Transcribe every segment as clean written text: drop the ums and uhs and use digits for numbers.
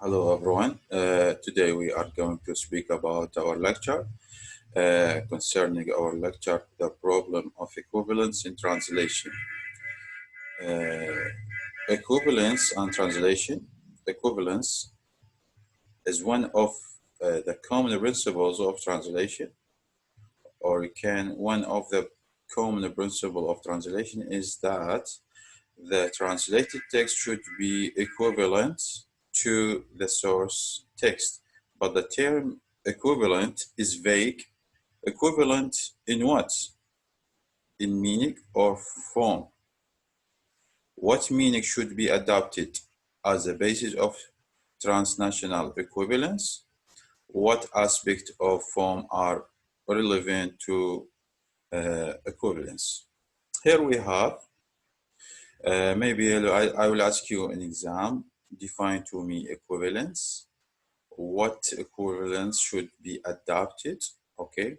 Hello everyone. Today we are going to speak about our lecture concerning our lecture, the problem of equivalence in translation. Uh, Equivalence and translation. Equivalence is one of the common principles of translation, or one of the common principle of translation is that the translated text should be equivalent to the source text. But the term equivalent is vague. Equivalent in what? In meaning or form? What meaning should be adopted as a basis of transnational equivalence? What aspects of form are relevant to equivalence? Here we have, maybe I will ask you an exam. Define to me equivalence. What equivalence should be adopted? Okay.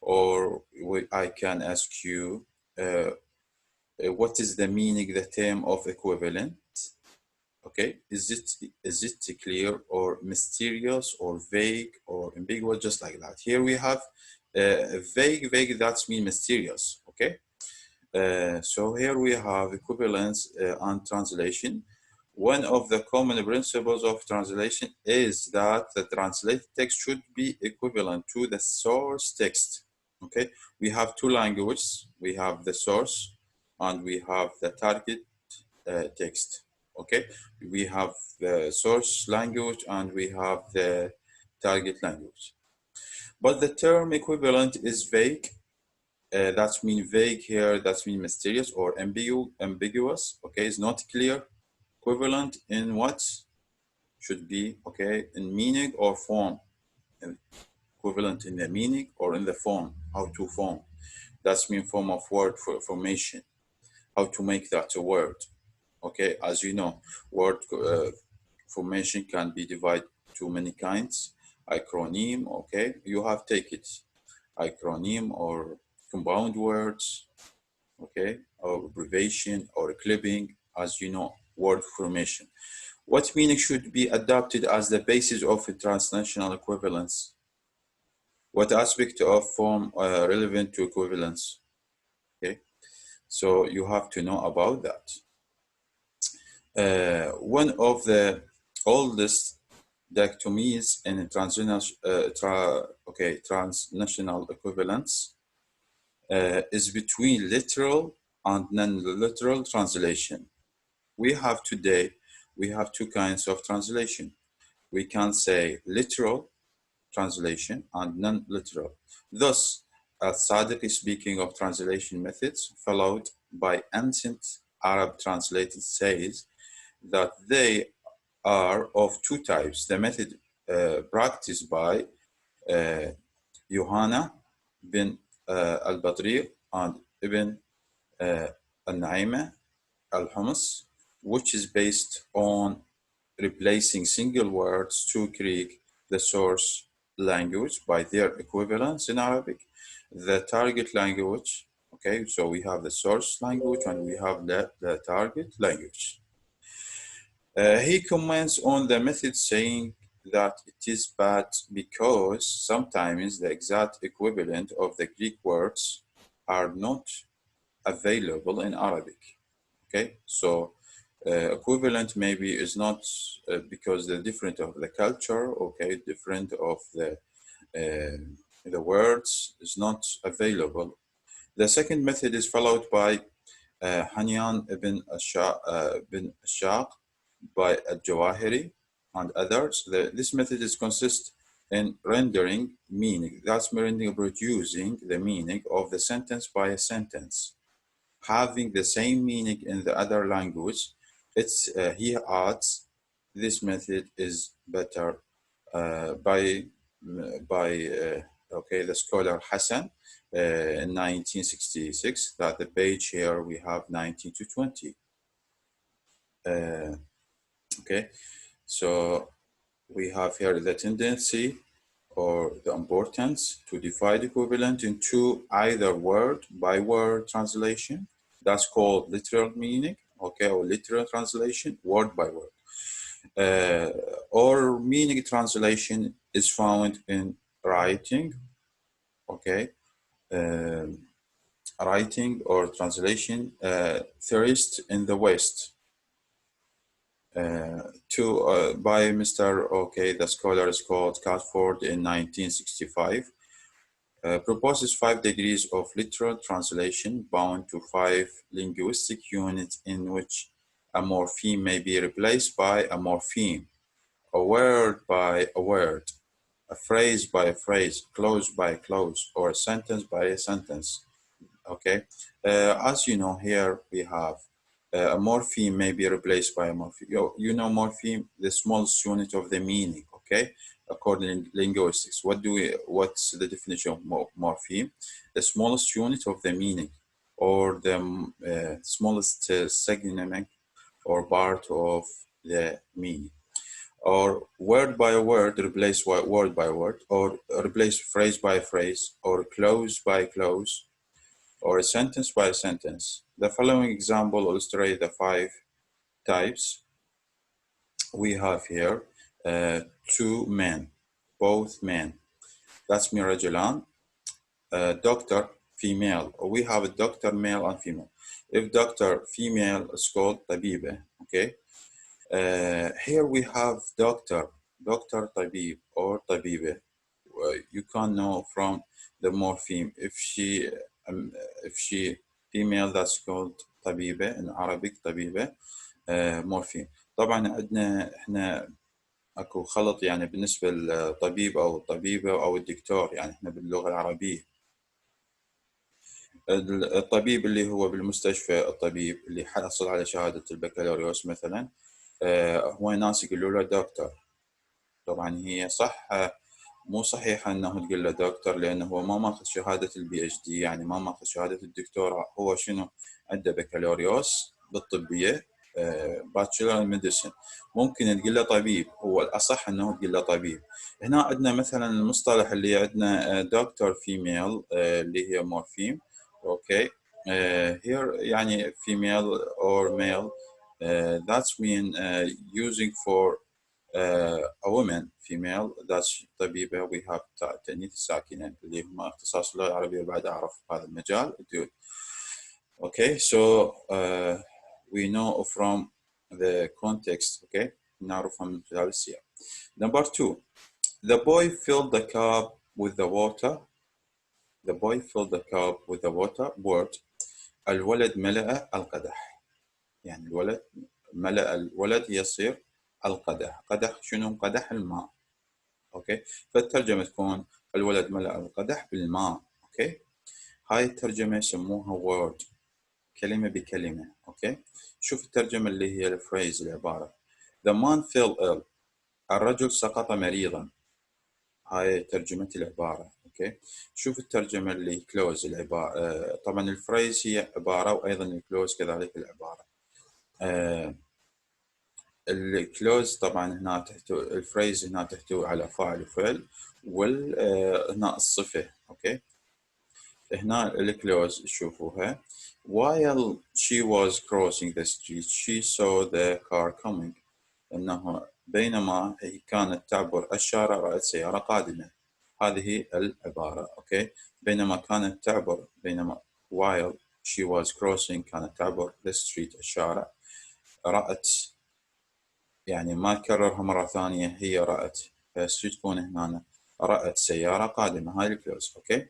Or I can ask you, what is the meaning, the term of equivalent? Okay, is it clear or mysterious or vague or ambiguous, just like that? Here we have vague, that's mean mysterious. Okay, so here we have equivalence and translation. One of the common principles of translation is that the translated text should be equivalent to the source text. Okay, we have two languages. We have the source and we have the target text. Okay, we have the source language and we have the target language. But the term equivalent is vague. That's mean vague here, that's mean mysterious or ambiguous. Okay, it's not clear. Equivalent in what? Should be, okay, in meaning or form. Equivalent in the meaning or in the form, how to form. That's mean form of word formation, how to make that a word. Okay, as you know, word formation can be divided to many kinds. Acronym, okay, you have take it. Acronym or compound words, okay, or abbreviation or clipping, as you know, word formation. What meaning should be adopted as the basis of a transnational equivalence? What aspect of form are relevant to equivalence? Okay, so you have to know about that. One of the oldest dichotomies in transnational equivalence is between literal and non-literal translation. We have two kinds of translation. We can say literal translation and non-literal. Thus, Sadiq is speaking of translation methods followed by ancient Arab translators says that they are of two types. The method practiced by Yohanna bin al-Badri and Ibn al-Naima al-Humus, which is based on replacing single words to create the source language by their equivalents in Arabic. The target language, okay, so we have the source language and we have the target language. He comments on the method saying that it is bad because sometimes the exact equivalent of the Greek words are not available in Arabic. Okay, so equivalent maybe is not because the different of the culture, okay, different of the words is not available. The second method is followed by Hanyan ibn Ashaq by Al-Jawahiri and others. This method is consist in rendering meaning. That's producing the meaning of the sentence by a sentence, having the same meaning in the other language. He adds this method is better by okay, the scholar Hassan in 1966. That the page here we have 19 to 20. Okay, so we have here the tendency or the importance to divide equivalent into either word by word translation. That's called literal meaning, okay, or literal translation, word by word. or meaning translation is found in writing, okay? Writing or translation, theorist in the West, by Mr. Okay, the scholar is called Catford in 1965, proposes 5 degrees of literal translation bound to 5 linguistic units in which a morpheme may be replaced by a morpheme, a word by a word, a phrase by a phrase, clause by a clause, or a sentence by a sentence. Okay, as you know, here we have a morpheme may be replaced by a morpheme. Morpheme, the smallest unit of the meaning. Okay, according to linguistics, what's the definition of morpheme? The smallest unit of the meaning, or the smallest segment or part of the meaning, or word by word replace word by word, or replace phrase by phrase, or clause by clause, or a sentence by sentence. The following example illustrates the 5 types we have here. Two men, both men. That's me, Rajulan. Doctor, female. We have a doctor, male and female. If doctor, female, is called tabiba, okay? Here we have doctor, tabib, or tabiba. You can know from the morpheme. If she female, that's called طبيبة in Arabic طبيبة. morpheme. طبعا عندنا احنا اكو خلط يعني بالنسبة للطبيب او الطبيبة او الدكتور، يعني احنا باللغة العربية الطبيب اللي هو بالمستشفى، الطبيب اللي حصل على شهادة البكالوريوس مثلا، هو ناس يقولوا له دكتور. طبعا هي صح، مو صحيح انه تقول له دكتور، لانه هو ما ماخذ شهاده البي اتش دي، يعني ما ماخذ شهاده الدكتوراه. هو شنو؟ عنده بكالوريوس بالطبيه، باتشلر ميديسن. ممكن تقول له طبيب، هو الاصح انه تقول له طبيب. هنا عندنا مثلا المصطلح اللي عندنا دكتور فيميل، اللي هي مورفيم. اوكي، here يعني female or male, that's mean using for a woman female. that's طبيبة. we have تأنيث الساكنة اللي هم اختصاص اللغة العربية، بعد أعرف هذا المجال. okay, so we know from the context. okay, نعرفها من خلال السياق. Number 2, the boy filled the cup with the water. The boy filled the cup with the water. word. الولد ملأ القدح. يعني الولد يصير القدح. قدح شنو؟ قدح الماء. اوكي، فالترجمة تكون الولد ملأ القدح بالماء. اوكي، هاي الترجمة يسموها word، كلمة بكلمة. اوكي، شوف الترجمة اللي هي الفريز، العبارة. The man fell ill. الرجل سقط مريضا. هاي ترجمة العبارة. اوكي، شوف الترجمة اللي كلوز العبارة. طبعا الفريز هي عبارة، وايضا الكلوز كذلك العبارة. الكلوز طبعا هنا تحتوي، الفريز هنا تحتوي على فاعل وفعل، هنا الصفة. اوكي، هنا الكلوز شوفوها. while she was crossing the street she saw the car coming. انه بينما هي كانت تعبر الشارع رأت سيارة قادمة. هذه العبارة. اوكي، بينما كانت تعبر، بينما while she was crossing كانت تعبر the street الشارع، رأت يعني ما تكررها مرة ثانية، هي رأت، فشو تكون هنا؟ رأت سيارة قادمة. هاي الكلوز. اوكي،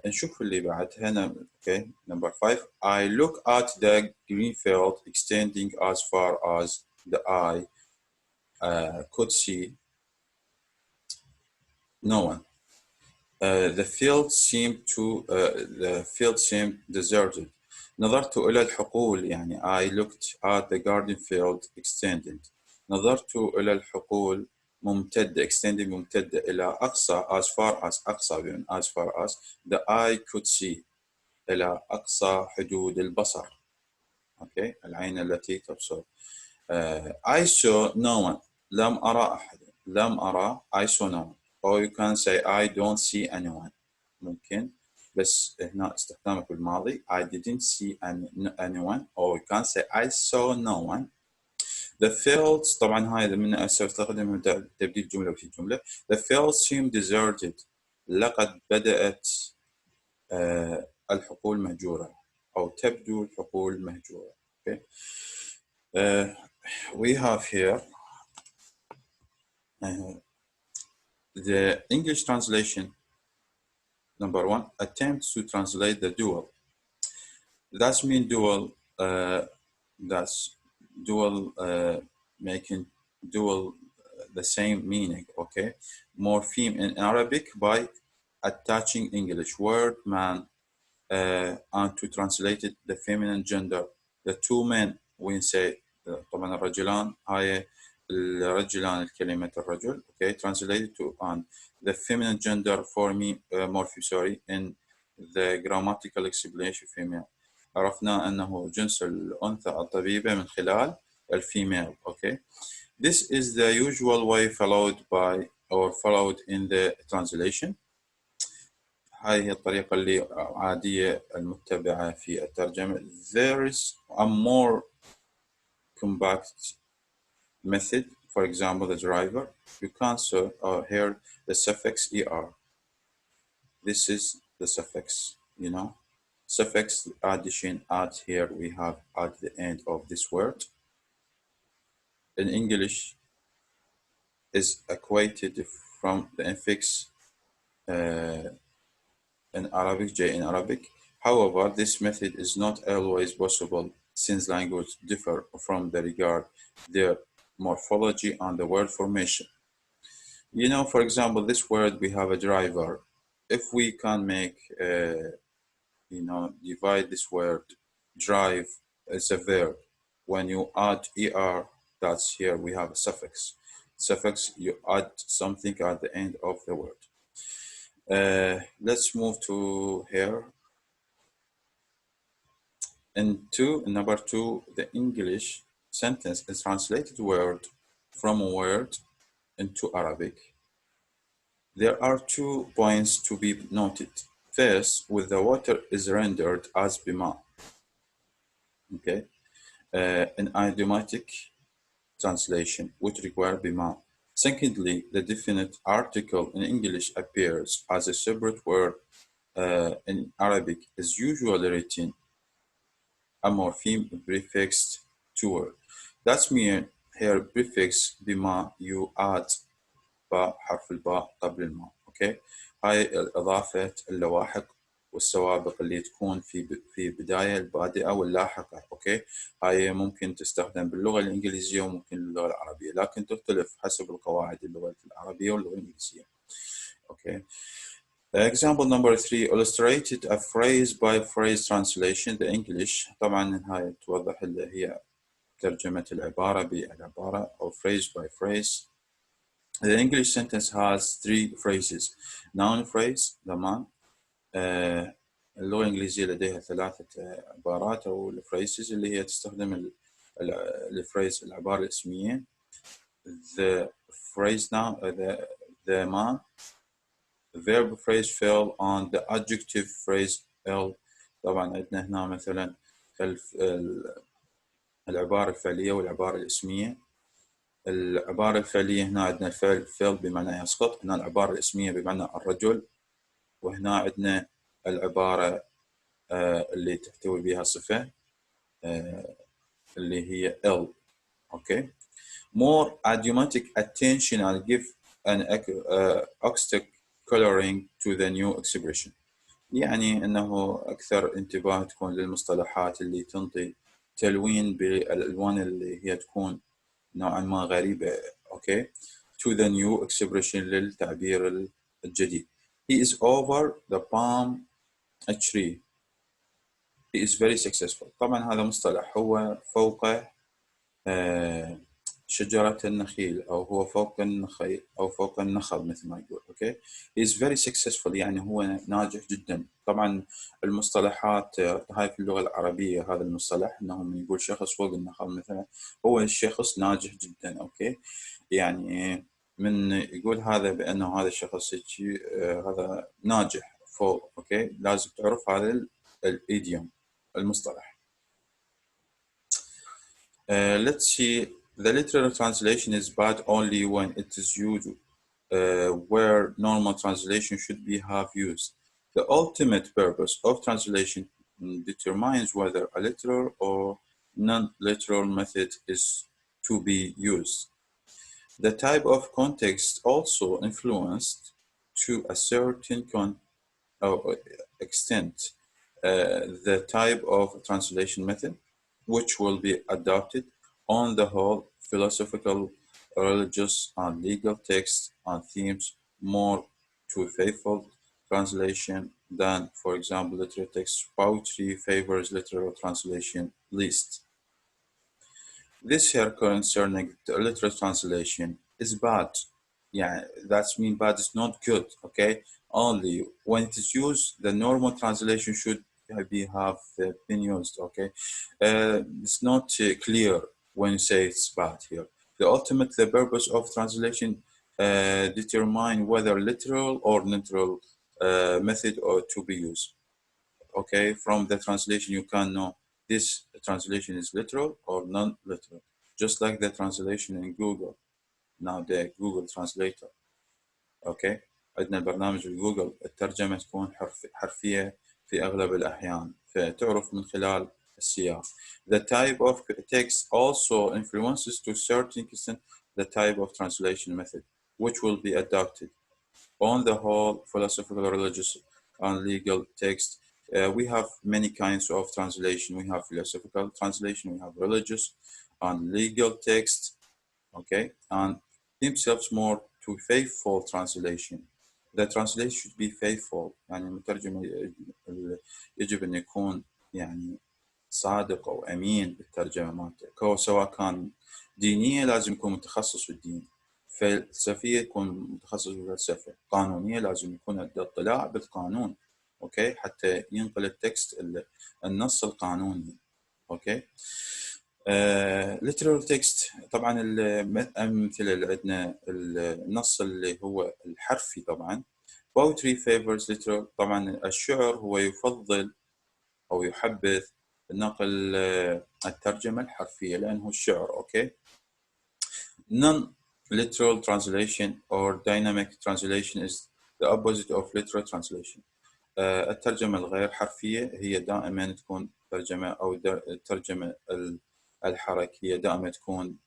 نشوف اللي بعدها. اوكي، number 5, I look at the green field extending as far as the eye could see no one. The field seemed deserted. نظرت إلى الحقول، يعني I looked at the garden field extended. نظرت إلى الحقول ممتدة، extended ممتدة إلى أقصى as far as، أقصى بين as far as the eye could see، إلى أقصى حدود البصر. okay. العين التي تبصر. I saw no one. لم أرى أحد. لم أرى I saw no one. or you can say I don't see anyone. ممكن، بس هنا استخدامك بالماضي. I didn't see anyone, or you can say I saw no one. The fields طبعا هاي من سأستخدمها تبديل جملة في جملة. The fields seem deserted. لقد بدأت الحقول مهجورة أو تبدو الحقول مهجورة. Okay. We have here the English translation. Number one, attempts to translate the dual. That's mean dual. That's dual, making dual the same meaning. Okay, morpheme in Arabic by attaching English word man and to translate it the feminine gender. The two men we say طبعا الرجلان هاي الرجلان الكلمة الرجل. Okay, translated to on the feminine gender for me morphe sorry in the grammatical explanation female. عرفنا أنه جنس الأنثى الطبيبة من خلال الفيميل. Okay, this is the usual way followed by or followed in the translation. هاي هي الطريقة اللي عادية المتبعة في الترجمة. There is a more compact method. For example, the driver. You can hear the suffix er. This is the suffix, you know. Suffix addition at here we have at the end of this word. In English is equated from the infix in Arabic, J in Arabic. However, this method is not always possible since languages differ from the regard their morphology and the word formation. You know, for example, this word we have a driver. If we can make, you know, divide this word, drive is a verb. When you add er, that's here we have a suffix. Suffix, you add something at the end of the word. Let's move to here. Number two, the English sentence is translated word from a word into Arabic. There are 2 points to be noted. First, with the water is rendered as bima. Okay, an idiomatic translation would require bima. Secondly, the definite article in English appears as a separate word in Arabic is usually written a morpheme prefixed to word. That's mean here prefix بما you add باء حرف الباء قبل الماء. اوكي هاي اضافه اللواحق والسوابق اللي تكون في بدايه البادئه واللاحقه. اوكي هاي ممكن تستخدم باللغه الانجليزيه وممكن باللغه العربيه لكن تختلف حسب القواعد اللغه العربيه واللغه الانجليزيه. اوكي Example number 3 illustrated a phrase by phrase translation. The English طبعا هاي توضح اللي هي ترجمة العبارة بالعبارة أو phrase by phrase. The English sentence has 3 phrases. Noun phrase the man. اللغة الإنجليزية لديها 3 عبارات أو الphrases اللي هي تستخدم الphrase العبارة الاسمية. The phrase now the man. Verb phrase fell on the adjective phrase L. طبعا عندنا هنا مثلا العبارة الفعلية والعبارة الاسمية. العبارة الفعلية هنا عندنا الفعل fell بمعنى يسقط. هنا العبارة الاسمية بمعنى الرجل. وهنا عندنا العبارة اللي تحتوي بها صفة اللي هي L. Okay. More idiomatic attention I'll give an acoustic coloring to the new expression. يعني أنه أكثر انتباه تكون للمصطلحات اللي تنطي تلوين بالألوان اللي هي تكون نوعا ما غريبة. Okay. To the new expression للتعبير الجديد. He is over the palm tree. He is very successful. طبعا هذا مصطلح هو فوق شجرة النخيل أو هو فوق النخيل أو فوق النخل مثل ما يقول. Okay. He is very successful يعني هو ناجح جدا. طبعا المصطلحات هاي في اللغة العربية هذا المصطلح إنه من يقول شخص فوق النخل مثلا هو الشخص ناجح جدا. Okay. يعني من يقول هذا بأنه هذا الشخص هذا ناجح فوق. Okay. لازم تعرف هذا الإيديوم المصطلح. Let's see The literal translation is bad only when it is used where normal translation should be have used. The ultimate purpose of translation determines whether a literal or non-literal method is to be used. The type of context also influenced to a certain extent the type of translation method which will be adopted. On the whole, philosophical, religious, and legal texts and themes more to faithful translation than, for example, literary text. Poetry favors literal translation least. This here concerning the literal translation is bad. Yeah, that's mean bad is not good. Okay, only when it is used, the normal translation should be have been used. Okay, it's not clear when you say it's bad here. The purpose of translation determine whether literal or literal method or to be used. Okay, from the translation you can know this translation is literal or non-literal, just like the translation in Google. Now the Google Translator. اوكي عندنا برنامج جوجل الترجمة تكون حرفية في أغلب الأحيان فتعرف من خلال السياق. The type of text also influences to a certain extent the type of translation method which will be adopted. On the whole, philosophical, religious, and legal text, we have many kinds of translation. We have philosophical translation, we have religious and legal text, okay, and themselves more to faithful translation. The translation should be faithful. يعني المترجم يجب أن يكون يعني صادق أو أمين بالترجمة مالته، سواء كان دينية لازم يكون متخصص في الدين، فلسفية يكون متخصص بالفلسفة، قانونية لازم يكون عنده اطلاع بالقانون، أوكي، حتى ينقل التكست النص القانوني، أوكي. literal text طبعا الأمثلة اللي عندنا النص اللي هو الحرفي طبعا. poetry favors literal، طبعا الشعر هو يفضل أو يحبذ نقل الترجمة الحرفية لأنه الشعر، أوكي. Non-literal translation or dynamic translation is the opposite of literal translation. الترجمة الغير حرفية هي دائما تكون ترجمة أو الترجمة الحركية دائما تكون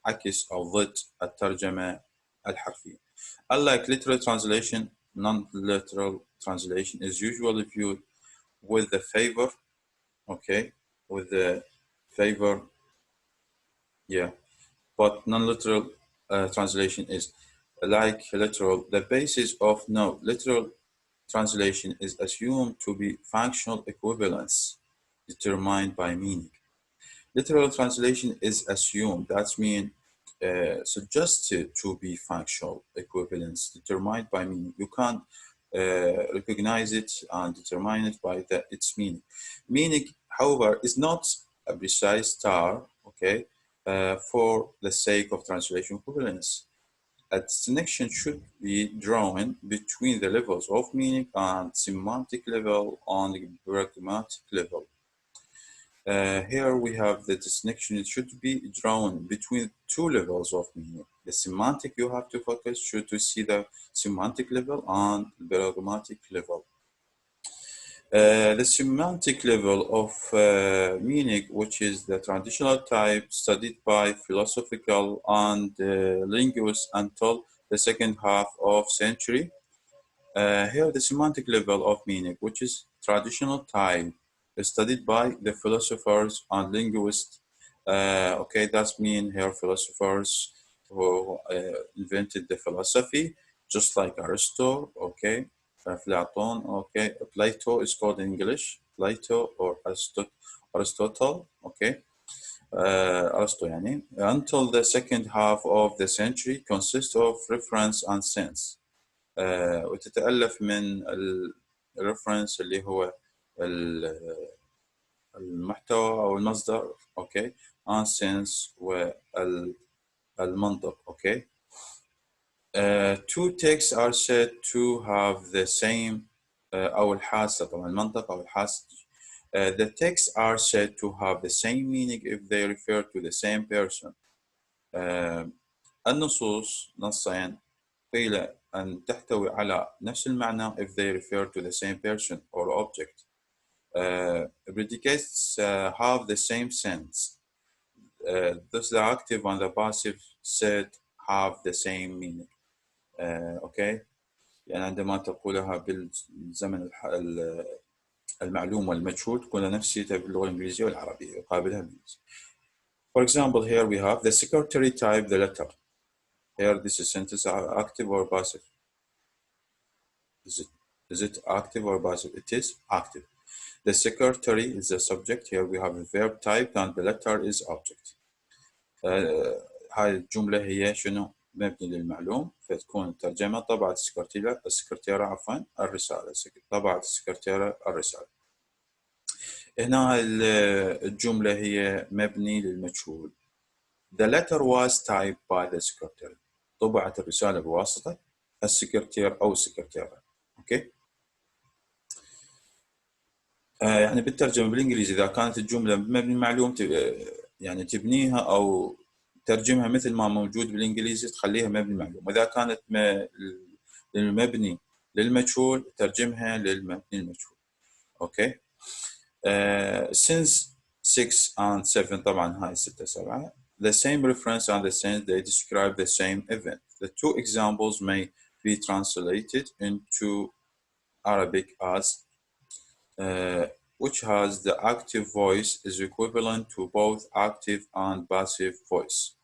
عكس أو ضد الترجمة الحرفية. Unlike literal translation, non-literal translation is usually viewed with the favor, okay, with the favor, yeah, but non-literal translation is like literal. The basis of no literal translation is assumed to be functional equivalence determined by meaning. Literal translation is assumed, that means suggested to be functional equivalence determined by meaning. You can't recognize it and determine it by its meaning. Meaning, however, is not a precise star, okay, for the sake of translation equivalence. A distinction should be drawn between the levels of meaning and semantic level and pragmatic level. Here we have the distinction. It should be drawn between two levels of meaning. The semantic you have to focus should to see the semantic level and the pragmatic level. The semantic level of meaning, which is the traditional type studied by philosophical and linguists until the second half of century. Here the semantic level of meaning, which is traditional type, is studied by the philosophers and linguists. Okay, that's mean here philosophers who invented the philosophy, just like Aristotle, okay, Platon, okay, Plato is called in English, Plato or Aristotle, okay, Aristotle يعني, until the second half of the century consists of reference and sense. وتتألف من الريفرنس اللي هو المحتوى أو المصدر، أوكي، and sense والمنطق، أوكي. Two texts are said to have the same أو الحاسة، طبعا المنطق أو الحاسة. The texts are said to have the same meaning if they refer to the same person. النصوص نصين قيل أن تحتوي على نفس المعنى if they refer to the same person or object. Predicates have the same sense. Thus the active and the passive said have the same meaning. Okay. يعني عندما تقولها بالزمن المعلوم والمجهول تكون نفسيتها باللغة الإنجليزية والعربية يقابلها بالإنجليزي. For example, here we have the secretary type the letter. Here this is sentence active or passive? Is it active or passive? It is active. The secretary is the subject. Here we have a verb type and the letter is object. هاي الجملة هي شنو؟ مبني للمعلوم فتكون الترجمة طبعت السكرتيرة عفوا الرسالة طبعت السكرتيرة الرسالة. هنا الجملة هي مبني للمجهول. The letter was typed by the secretary. طبعت الرسالة بواسطة السكرتير أو السكرتيرة. أوكي. يعني بالترجمة بالإنجليزي إذا كانت الجملة مبني معلوم يعني تبنيها أو ترجمها مثل ما موجود بالإنجليزي تخليها مبني معلوم. وإذا كانت المبني للمجهول ترجمها للمبني المجهول. أوكي. Since 6 and 7 طبعا هاي 6 7 the same reference and the sense they describe the same event. The two examples may be translated into Arabic as which has the active voice is equivalent to both active and passive voice.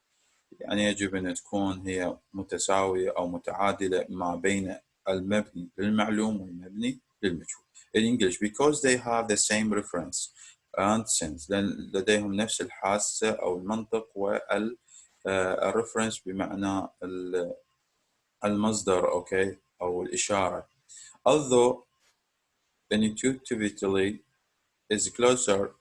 يعني يجب أن تكون هي متساوية أو متعادلة ما بين المبني للمعلوم والمبني للمجهول. In English because they have the same reference and sense لأن لديهم نفس الحاسة أو المنطق والreference بمعنى المصدر أوكي أو الإشارة. Although intuitively is closer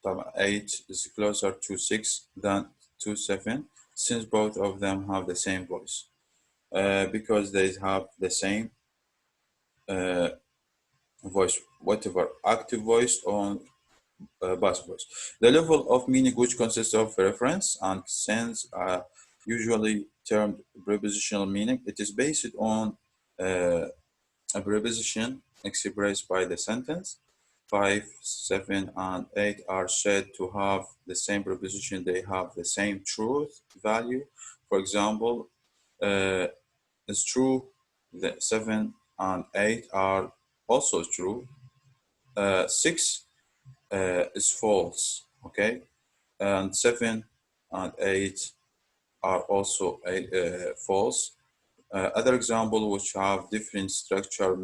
8 is closer to 6 than to 7 since both of them have the same voice because they have the same voice, whatever active voice or passive voice. The level of meaning which consists of reference and sense usually termed prepositional meaning. It is based on a preposition expressed by the sentence. 5, 7, and 8 are said to have the same preposition. They have the same truth value. For example, it's true that 7 and 8 are also true. 6 is false, okay? And 7 and 8 are also false. Other examples which have different structure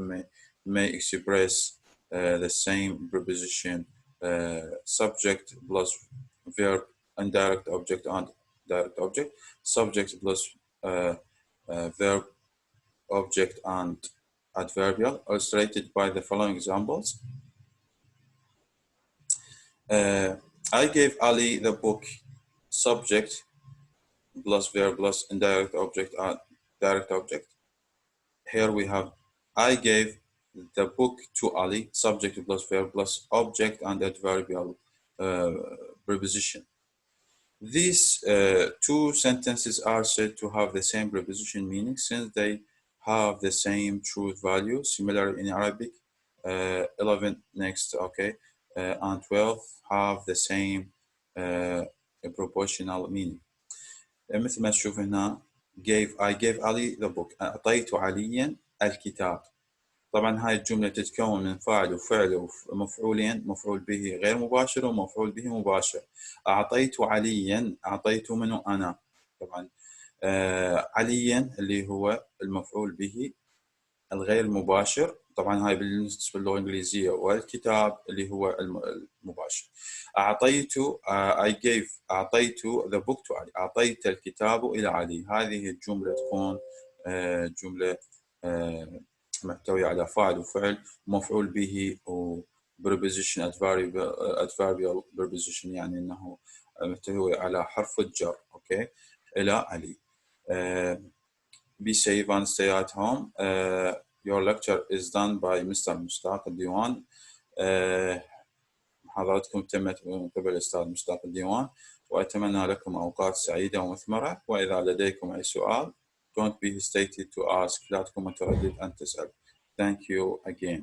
may express the same preposition, subject plus verb, indirect object and direct object, subject plus verb, object and adverbial, illustrated by the following examples. I gave Ali the book, subject plus verb plus indirect object and direct object. Here we have I gave the book to Ali, subject plus verb plus object and adverbial preposition. These two sentences are said to have the same preposition meaning since they have the same truth value, similar in Arabic. 11 next, okay, and 12 have the same proportional meaning. مثل ما تشوف هنا I gave Ali the book. أعطيت عليا الكتاب. طبعا هاي الجملة تتكون من فاعل وفعل ومفعولين، مفعول به غير مباشر ومفعول به مباشر. أعطيت عليا، أعطيت منه أنا طبعا. عليا اللي هو المفعول به الغير مباشر، طبعا هاي بالنسبة للغة الإنجليزية، والكتاب اللي هو المباشر. أعطيت I gave أعطيت the book to علي، أعطيت الكتاب إلى علي. هذه الجملة تكون جملة محتوية على فاعل وفعل ومفعول به و preposition adverbial preposition يعني أنه محتوي على حرف الجر أوكي إلى علي. Be safe and stay at home. Your lecture is done by Mr. مشتاق الديوان. محاضرتكم تمت من قبل الأستاذ مشتاق الديوان. وأتمنى لكم أوقات سعيدة ومثمرة. وإذا لديكم أي سؤال don't be hesitate to ask. لا تكن متردد أن تسأل. Thank you again.